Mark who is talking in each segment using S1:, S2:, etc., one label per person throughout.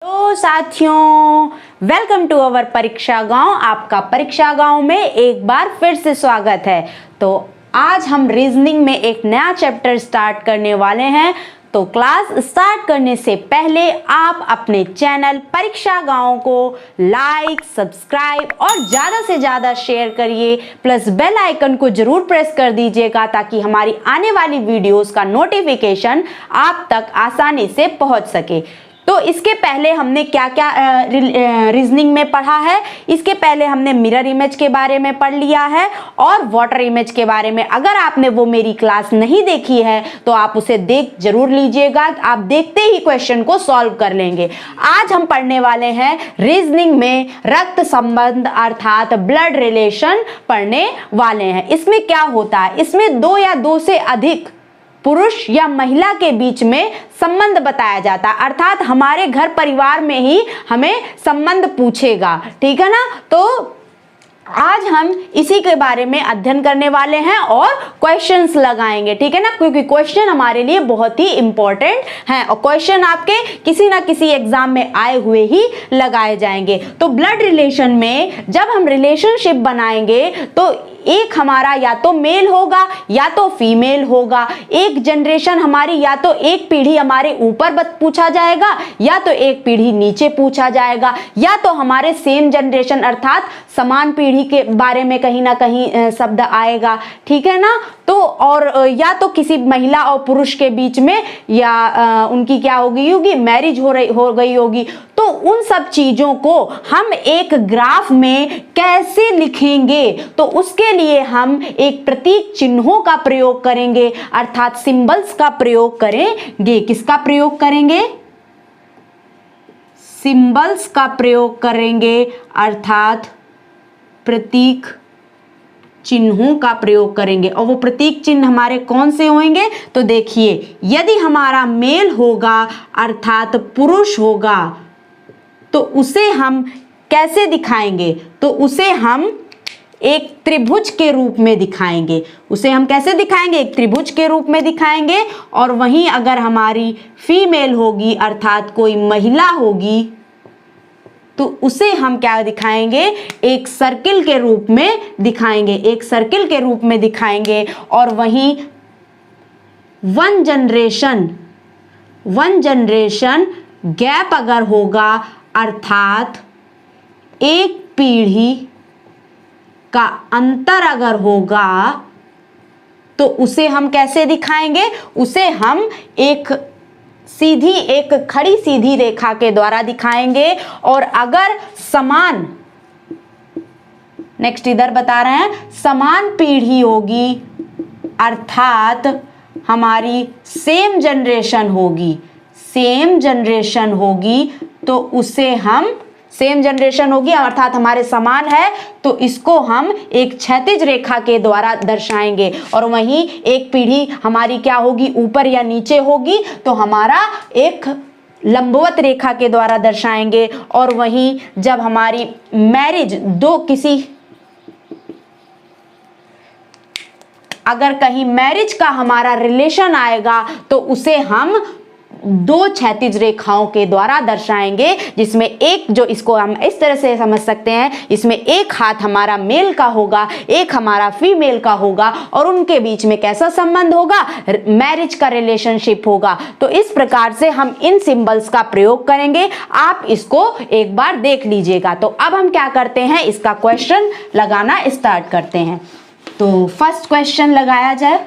S1: तो साथियों, welcome to our परीक्षा गांव। आपका परीक्षा गांव में एक बार फिर से स्वागत है। तो आज हम रीजनिंग में एक नया चैप्टर स्टार्ट करने वाले हैं। तो क्लास स्टार्ट करने से पहले आप अपने चैनल परीक्षा गांव को लाइक, सब्सक्राइब और ज़्यादा से ज़्यादा शेयर करिए, प्लस बेल आइकन को जरूर प्रेस कर दीजिएगा ताकि हमारी आने वाली वीडियोस का नोटिफिकेशन आप तक आसानी से पहुंच सके। तो इसके पहले हमने क्या क्या रीजनिंग में पढ़ा है, इसके पहले हमने मिरर इमेज के बारे में पढ़ लिया है और वाटर इमेज के बारे में। अगर आपने वो मेरी क्लास नहीं देखी है तो आप उसे देख जरूर लीजिएगा। आप देखते ही क्वेश्चन को सॉल्व कर लेंगे। आज हम पढ़ने वाले हैं रीजनिंग में रक्त संबंध अर्थात ब्लड रिलेशन पढ़ने वाले हैं। इसमें क्या होता है, इसमें दो या दो से अधिक पुरुष या महिला के बीच में संबंध बताया जाता है, अर्थात हमारे घर परिवार में ही हमें संबंध पूछेगा। ठीक है ना। तो आज हम इसी के बारे में अध्ययन करने वाले हैं और क्वेश्चंस लगाएंगे। ठीक है ना, क्योंकि क्वेश्चन हमारे लिए बहुत ही इंपॉर्टेंट हैं और क्वेश्चन आपके किसी ना किसी एग्जाम में आए हुए ही लगाए जाएंगे। तो ब्लड रिलेशन में जब हम रिलेशनशिप बनाएंगे तो एक हमारा या तो मेल होगा या तो फीमेल होगा। एक जनरेशन हमारी या तो एक पीढ़ी हमारे ऊपर पूछा जाएगा या तो एक पीढ़ी नीचे पूछा जाएगा, या तो हमारे सेम जनरेशन अर्थात समान पीढ़ी के बारे में कहीं ना कहीं शब्द आएगा। ठीक है ना। तो और या तो किसी महिला और पुरुष के बीच में या उनकी क्या होगी मैरिज हो गई होगी। तो उन सब चीजों को हम एक ग्राफ में कैसे लिखेंगे, तो उसके लिए हम एक प्रतीक चिन्हों का प्रयोग करेंगे अर्थात सिंबल्स का प्रयोग करेंगे। किसका प्रयोग करेंगे? सिंबल्स का प्रयोग करेंगे अर्थात प्रतीक चिन्हों का प्रयोग करेंगे। और वो प्रतीक चिन्ह हमारे कौन से होंगे? तो देखिए, यदि हमारा मेल होगा अर्थात पुरुष होगा तो उसे हम कैसे दिखाएंगे? तो उसे हम एक त्रिभुज के रूप में दिखाएंगे। उसे हम कैसे दिखाएंगे? एक त्रिभुज के रूप में दिखाएंगे। और वहीं अगर हमारी फीमेल होगी अर्थात कोई महिला होगी तो उसे हम क्या दिखाएंगे? एक सर्किल के रूप में दिखाएंगे। एक सर्किल के रूप में दिखाएंगे। और वहीं वन जनरेशन गैप अगर होगा अर्थात एक पीढ़ी का अंतर अगर होगा तो उसे हम कैसे दिखाएंगे? उसे हम एक खड़ी सीधी रेखा के द्वारा दिखाएंगे। और अगर समान, नेक्स्ट इधर बता रहे हैं, समान पीढ़ी होगी अर्थात हमारी सेम जनरेशन होगी तो उसे हम सेम जनरेशन होगी अर्थात हमारे समान है तो इसको हम एक क्षैतिज रेखा के द्वारा दर्शाएंगे। और वहीं एक पीढ़ी हमारी क्या होगी? ऊपर या नीचे होगी तो हमारा एक लंबवत रेखा के द्वारा दर्शाएंगे। और वहीं जब हमारी मैरिज अगर कहीं मैरिज का हमारा रिलेशन आएगा तो उसे हम दो क्षैतिज रेखाओं के द्वारा दर्शाएंगे, जिसमें एक, जो इसको हम इस तरह से समझ सकते हैं, इसमें एक हाथ हमारा मेल का होगा, एक हमारा फीमेल का होगा और उनके बीच में कैसा संबंध होगा? मैरिज का रिलेशनशिप होगा। तो इस प्रकार से हम इन सिंबल्स का प्रयोग करेंगे। आप इसको एक बार देख लीजिएगा। तो अब हम क्या करते हैं, इसका क्वेश्चन लगाना स्टार्ट करते हैं। तो फर्स्ट क्वेश्चन लगाया जाए।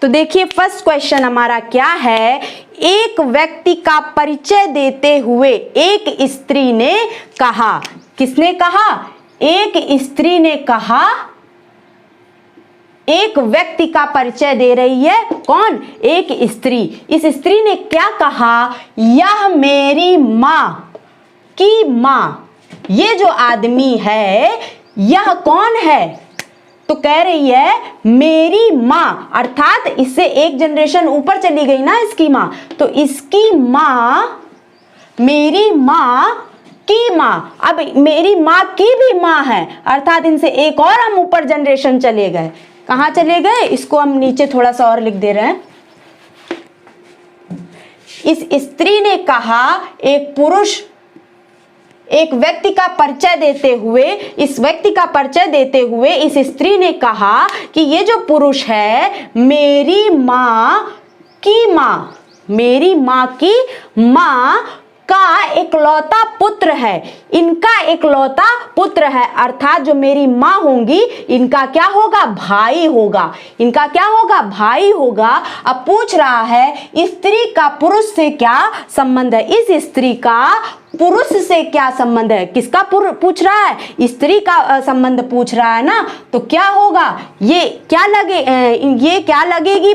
S1: तो देखिए, फर्स्ट क्वेश्चन हमारा क्या है? एक व्यक्ति का परिचय देते हुए एक स्त्री ने कहा। किसने कहा? एक स्त्री ने कहा। एक व्यक्ति का परिचय दे रही है, कौन? एक स्त्री। इस स्त्री ने क्या कहा? यह मेरी मां की मां। ये जो आदमी है यह कौन है? तो कह रही है मेरी मां, अर्थात इससे एक जनरेशन ऊपर चली गई ना इसकी मां। तो इसकी मां, मेरी मां की माँ, अब मेरी माँ की भी माँ है, अर्थात इनसे एक और हम ऊपर जनरेशन चले गए। कहाँ चले गए? इसको हम नीचे थोड़ा सा और लिख दे रहे हैं। इस स्त्री ने कहा, एक पुरुष एक व्यक्ति का परिचय देते हुए, इस व्यक्ति का परिचय देते हुए इस स्त्री ने कहा कि ये जो पुरुष है मेरी माँ की माँ, मेरी माँ की माँ का इकलौता पुत्र है, इनका इकलौता पुत्र है, अर्थात जो मेरी माँ होंगी इनका क्या होगा? भाई होगा, इनका क्या होगा? भाई होगा। अब पूछ रहा है स्त्री का पुरुष से क्या संबंध है? इस स्त्री का पुरुष से क्या संबंध है? किसका पूछ रहा है? स्त्री का संबंध पूछ रहा है ना, तो क्या होगा? ये क्या लगेगी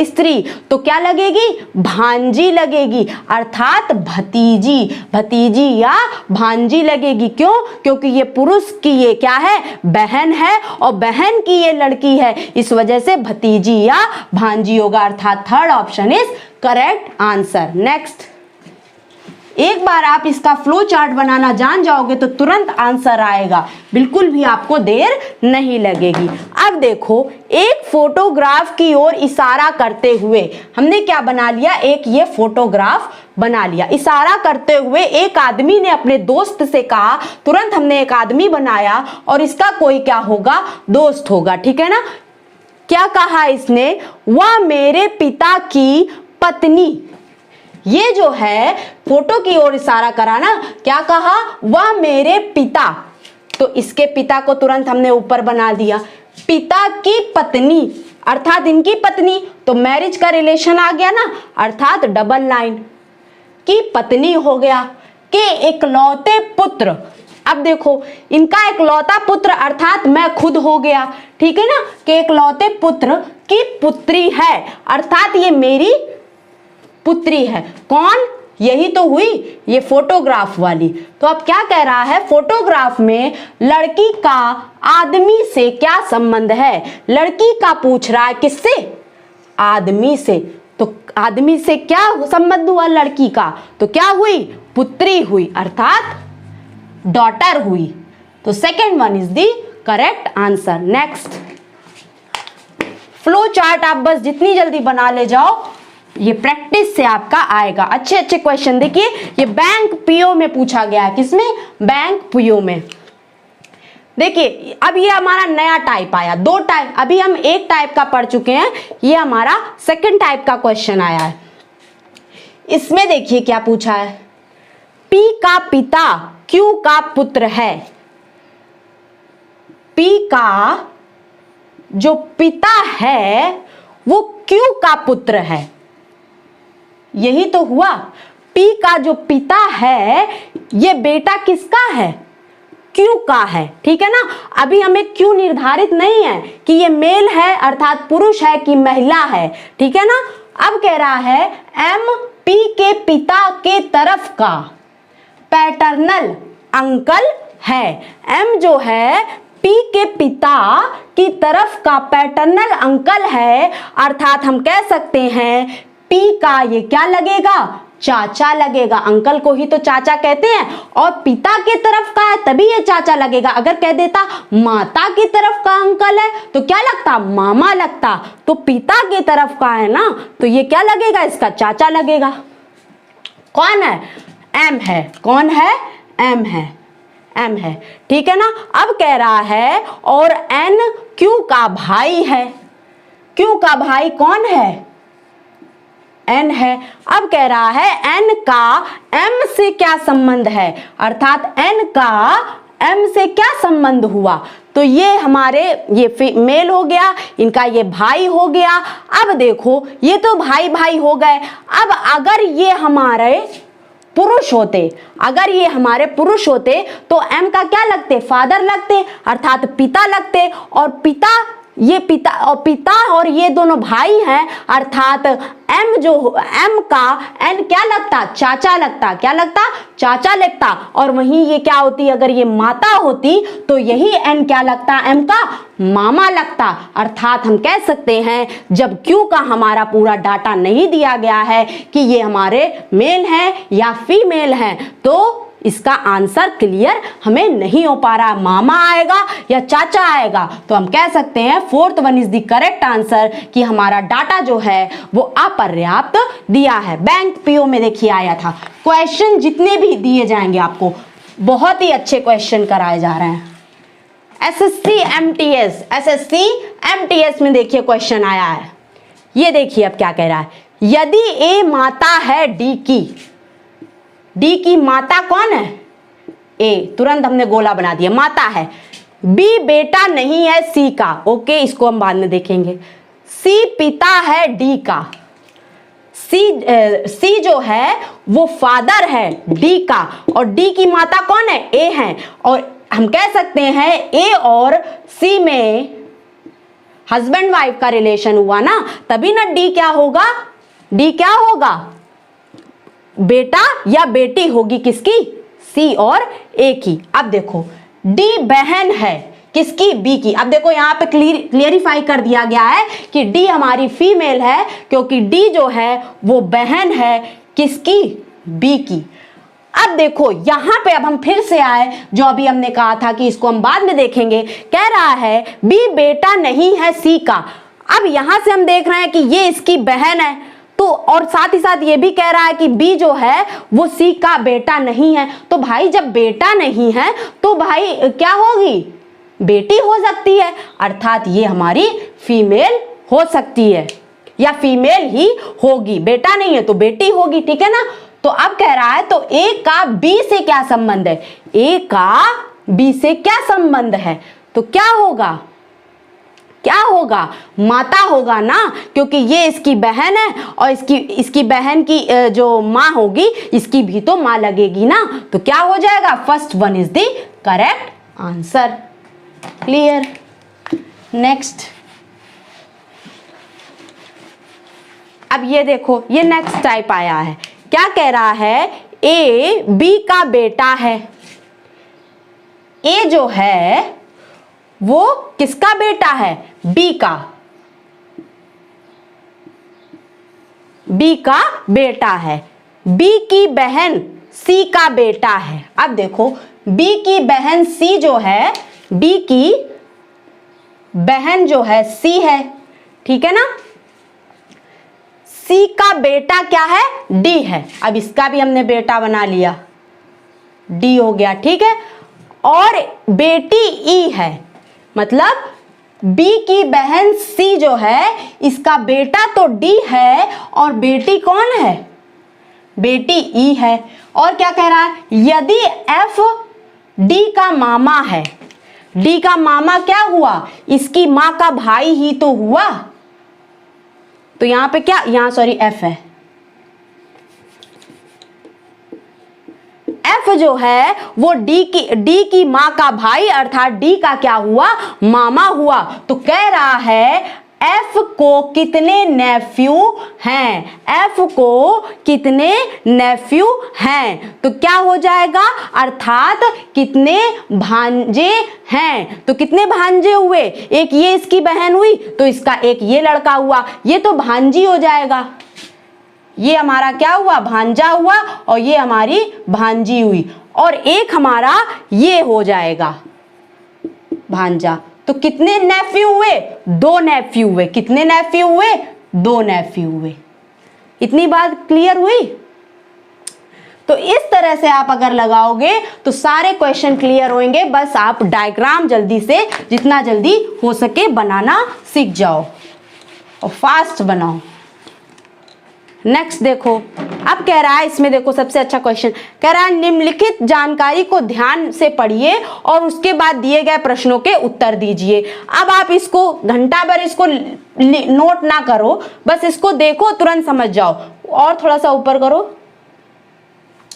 S1: स्त्री, तो क्या लगेगी? भांजी लगेगी, अर्थात भतीजी, भतीजी या भांजी लगेगी। क्यों? क्योंकि ये पुरुष की ये क्या है? बहन है, और बहन की ये लड़की है, इस वजह से भतीजी या भांजी होगा, अर्थात third option is correct answer. Next, एक बार आप इसका फ्लो चार्ट बनाना जान जाओगे तो तुरंत आंसर आएगा, बिल्कुल भी आपको देर नहीं लगेगी। अब देखो, एक फोटोग्राफ की ओर इशारा करते हुए हमने क्या बना लिया? एक ये फोटोग्राफ बना लिया। इशारा करते हुए एक आदमी ने अपने दोस्त से कहा, तुरंत हमने एक आदमी बनाया और इसका कोई क्या होगा? दोस्त होगा, ठीक है ना। क्या कहा इसने? वह मेरे पिता की पत्नी, ये जो है फोटो की ओर इशारा करा ना, क्या कहा? वह मेरे पिता, तो इसके पिता को तुरंत हमने ऊपर बना दिया। पिता की पत्नी अर्थात इनकी पत्नी, तो मैरिज का रिलेशन आ गया ना, अर्थात डबल लाइन की पत्नी हो गया। के इकलौते पुत्र, अब देखो इनका इकलौता पुत्र अर्थात मैं खुद हो गया, ठीक है ना। के इकलौते पुत्र की पुत्री है, अर्थात ये मेरी पुत्री है। कौन? यही तो हुई ये फोटोग्राफ वाली। तो अब क्या कह रहा है? फोटोग्राफ में लड़की का आदमी से क्या संबंध है? लड़की का पूछ रहा है, किससे? आदमी से। तो आदमी से क्या संबंध हुआ लड़की का? तो क्या हुई? पुत्री हुई, अर्थात डॉटर हुई। तो second one is the correct answer. Next, flow chart आप बस जितनी जल्दी बना ले जाओ, ये प्रैक्टिस से आपका आएगा। अच्छे अच्छे क्वेश्चन देखिए, ये बैंक पीओ में पूछा गया है। किसमें? बैंक पीओ में। देखिए अब ये हमारा नया टाइप आया, दो टाइप, अभी हम एक टाइप का पढ़ चुके हैं, ये हमारा सेकंड टाइप का क्वेश्चन आया है। इसमें देखिए क्या पूछा है, पी का पिता क्यू का पुत्र है। पी का जो पिता है वो क्यू का पुत्र है, यही तो हुआ। पी का जो पिता है ये बेटा किसका है? क्यू का है, ठीक है ना। अभी हमें क्यू निर्धारित नहीं है कि ये मेल है अर्थात पुरुष है कि महिला है, ठीक है ना। अब कह रहा है एम पी के पिता के तरफ का पैटर्नल अंकल है। एम जो है पी के पिता की तरफ का पैटर्नल अंकल है, अर्थात हम कह सकते हैं पी का ये क्या लगेगा? चाचा लगेगा। अंकल को ही तो चाचा कहते हैं, और पिता की तरफ का है तभी ये चाचा लगेगा। अगर कह देता माता की तरफ का अंकल है तो क्या लगता? मामा लगता। तो पिता की तरफ का है ना, तो ये क्या लगेगा? इसका चाचा लगेगा। कौन है? एम है। कौन है? एम है। एम है, ठीक है ना। अब कह रहा है और एन क्यू का भाई है। क्यू का भाई कौन है? एन है। अब कह रहा है एन का एम से क्या संबंध है, अर्थात एन का एम से क्या संबंध हुआ? तो ये हमारे ये मेल हो गया, इनका ये भाई हो गया। अब देखो ये तो भाई भाई हो गए। अब अगर ये हमारे पुरुष होते, अगर ये हमारे पुरुष होते तो एम का क्या लगते? फादर लगते, अर्थात पिता लगते। और पिता, ये पिता और ये दोनों भाई हैं, अर्थात एम जो एम का एन क्या लगता? चाचा लगता। क्या लगता? चाचा लगता। और वहीं ये क्या होती? अगर ये माता होती तो यही एन क्या लगता? एम का मामा लगता। अर्थात हम कह सकते हैं जब क्यू का हमारा पूरा डाटा नहीं दिया गया है कि ये हमारे मेल हैं या फीमेल हैं, तो इसका आंसर क्लियर हमें नहीं हो पा रहा, मामा आएगा या चाचा आएगा। तो हम कह सकते हैं fourth one is the correct answer कि हमारा डाटा जो है वो अपर्याप्त दिया है। बैंक पीओ में देखिए आया था। क्वेश्चन जितने भी दिए जाएंगे आपको बहुत ही अच्छे क्वेश्चन कराए जा रहे हैं। एसएससी एमटीएस में देखिए क्वेश्चन आया है, ये देखिए अब क्या कह रहा है। यदि ए माता है डी की माता कौन है? ए, तुरंत हमने गोला बना दिया, माता है। बी बेटा नहीं है सी का, ओके इसको हम बाद में देखेंगे। सी पिता है डी का, सी जो है वो फादर है डी का, और डी की माता कौन है? ए है। और हम कह सकते हैं ए और सी में हस्बैंड वाइफ का रिलेशन हुआ ना, तभी ना डी क्या होगा? डी क्या होगा? बेटा या बेटी होगी किसकी? सी और ए की। अब देखो डी बहन है किसकी? बी की। अब देखो यहाँ पे क्लियरिफाई कर दिया गया है कि डी हमारी फीमेल है, क्योंकि डी जो है वो बहन है किसकी? बी की। अब देखो यहां पे अब हम फिर से आए, जो अभी हमने कहा था कि इसको हम बाद में देखेंगे। कह रहा है बी बेटा नहीं है सी का। अब यहां से हम देख रहे हैं कि ये इसकी बहन है, तो और साथ ही साथ ये भी कह रहा है कि बी जो है वो सी का बेटा नहीं है। तो भाई जब बेटा नहीं है तो भाई क्या होगी? बेटी हो सकती है, अर्थात ये हमारी फीमेल हो सकती है या फीमेल ही होगी। बेटा नहीं है तो बेटी होगी, ठीक है ना। तो अब कह रहा है तो ए का बी से क्या संबंध है? ए का बी से क्या संबंध है? तो क्या होगा? क्या होगा? माता होगा ना, क्योंकि ये इसकी बहन है और इसकी बहन की जो माँ होगी इसकी भी तो माँ लगेगी ना। तो क्या हो जाएगा? First one is the correct answer. Clear? Next. अब ये देखो ये नेक्स्ट टाइप आया है। क्या कह रहा है? ए बी का बेटा है। ए जो है वो किसका बेटा है? बी का। बी का बेटा है। बी की बहन सी का बेटा है। अब देखो बी की बहन सी जो है, बी की बहन जो है सी है, ठीक है ना। सी का बेटा क्या है? डी है। अब इसका भी हमने बेटा बना लिया, डी हो गया, ठीक है। और बेटी ई है, मतलब बी की बहन सी जो है इसका बेटा तो डी है और बेटी कौन है? बेटी ई है। और क्या कह रहा है? यदि एफ डी का मामा है, डी का मामा क्या हुआ? इसकी मां का भाई ही तो हुआ। तो यहां पे क्या, यहां सॉरी एफ है। एफ जो है वो डी की मां का भाई अर्थात डी का क्या हुआ? मामा हुआ। तो कह रहा है एफ को कितने नेफ्यू हैं? एफ को कितने नेफ्यू हैं? तो क्या हो जाएगा? अर्थात कितने भांजे हैं? तो कितने भांजे हुए? एक ये इसकी बहन हुई तो इसका एक ये लड़का हुआ, ये तो भांजी हो जाएगा। ये हमारा क्या हुआ? भांजा हुआ और ये हमारी भांजी हुई, और एक हमारा ये हो जाएगा भांजा। तो कितने नेफ्यू हुए? 2 नेफ्यू हुए। कितने नेफ्यू हुए? 2 नेफ्यू हुए। इतनी बात क्लियर हुई? तो इस तरह से आप अगर लगाओगे तो सारे क्वेश्चन क्लियर होंगे। बस आप डायग्राम जल्दी से जितना जल्दी हो सके बनाना सीख जाओ और फास्ट बनाओ। नेक्स्ट देखो, अब कह रहा है इसमें देखो सबसे अच्छा क्वेश्चन कह रहा है निम्नलिखित जानकारी को ध्यान से पढ़िए और उसके बाद दिए गए प्रश्नों के उत्तर दीजिए। अब आप इसको घंटा भर इसको नोट ना करो, बस इसको देखो तुरंत समझ जाओ। और थोड़ा सा ऊपर करो,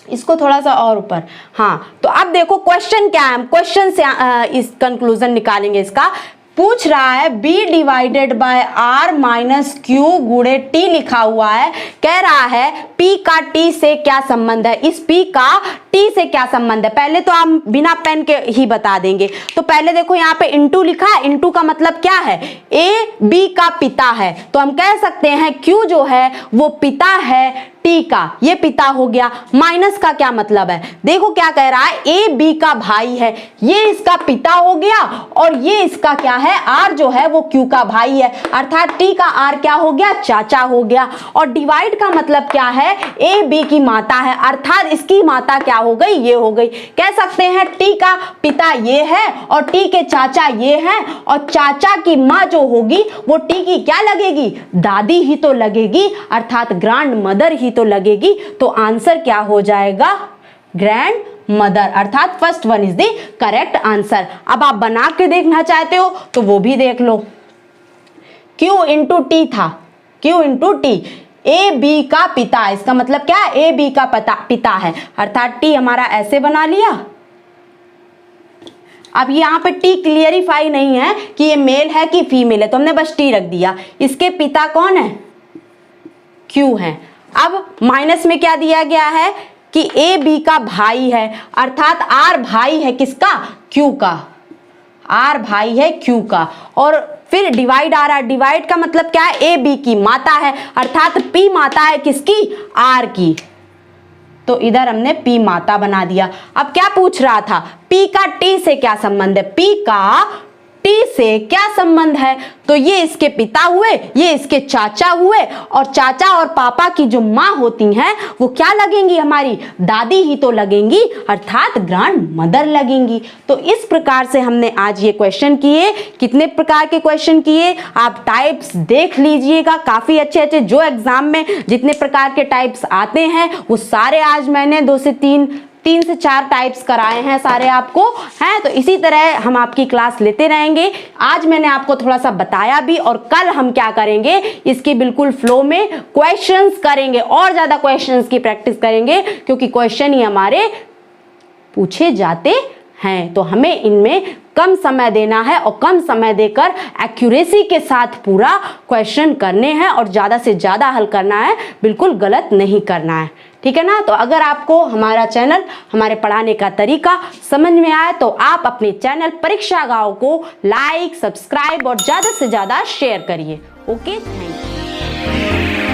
S1: इसको थोड़ा सा और ऊपर। हाँ, तो अब देखो क्वेश्चन क्या है, हम क्वेश्चन से इस कंक्लूजन निकालेंगे। इसका पूछ रहा है b divided by r minus Q गुणे t लिखा हुआ है। कह रहा है p का t से क्या संबंध है? इस p का t से क्या संबंध है? पहले तो हम बिना पेन के ही बता देंगे। तो पहले देखो यहाँ पे इंटू लिखा है, इंटू का मतलब क्या है? a b का पिता है, तो हम कह सकते हैं q जो है वो पिता है टी का, ये पिता हो गया। माइनस का क्या मतलब है, देखो क्या कह रहा है, ए बी का भाई है, ये इसका पिता हो गया और ये इसका क्या है, आर जो है वो क्यू का भाई है, अर्थात टी का आर क्या हो गया, चाचा हो गया। और डिवाइड का मतलब क्या है, ए बी की माता है, अर्थात इसकी माता क्या हो गई, ये हो गई। कह सकते हैं टी का पिता ये है और टी के चाचा ये हैं, और चाचा की माँ जो होगी वो टी की क्या लगेगी, दादी ही तो लगेगी, अर्थात ग्रैंड मदर ही तो लगेगी। तो आंसर क्या हो जाएगा, ग्रैंड मदर, अर्थात first one is the correct answer. अब आप बना के देखना चाहते हो तो वो भी देख लो। Q इंटू टी था, Q into T, A B का पिता, इसका मतलब क्या है, ए बी का पिता है, अर्थात टी हमारा ऐसे बना लिया। अब यहां पे टी क्लियरिफाई नहीं है कि ये मेल है कि फीमेल है, तो हमने बस टी रख दिया। इसके पिता कौन है, क्यू है। अब माइनस में क्या दिया गया है कि ए बी का भाई है, अर्थात आर भाई है किसका, क्यू का, आर भाई है क्यू का। और फिर डिवाइड आ रहा है, डिवाइड का मतलब क्या है, ए बी की माता है, अर्थात पी माता है किसकी, आर की, तो इधर हमने पी माता बना दिया। अब क्या पूछ रहा था, पी का टी से क्या संबंध है, पी का टी से क्या संबंध है, तो ये इसके पिता हुए, ये इसके चाचा हुए, और चाचा और पापा की जो माँ होती हैं वो क्या लगेंगी, हमारी दादी ही तो लगेंगी, अर्थात ग्रैंड मदर लगेंगी। तो इस प्रकार से हमने आज ये क्वेश्चन किए। कितने प्रकार के क्वेश्चन किए, आप टाइप्स देख लीजिएगा, काफी अच्छे अच्छे जो एग्जाम में जितने प्रकार के टाइप्स आते हैं वो सारे आज मैंने 2 से 3 से 4 टाइप्स कराए हैं सारे आपको हैं। तो इसी तरह हम आपकी क्लास लेते रहेंगे। आज मैंने आपको थोड़ा सा बताया भी, और कल हम क्या करेंगे, इसकी बिल्कुल फ्लो में क्वेश्चंस करेंगे, और ज्यादा क्वेश्चंस की प्रैक्टिस करेंगे, क्योंकि क्वेश्चन ही हमारे पूछे जाते हैं। तो हमें इनमें कम समय देना है और कम समय देकर एक्यूरेसी के साथ पूरा क्वेश्चन करने हैं, और ज़्यादा से ज़्यादा हल करना है, बिल्कुल गलत नहीं करना है, ठीक है ना। तो अगर आपको हमारा चैनल, हमारे पढ़ाने का तरीका समझ में आए तो आप अपने चैनल परीक्षा गांव को लाइक, सब्सक्राइब और ज़्यादा से ज़्यादा शेयर करिए। Okay, thank you.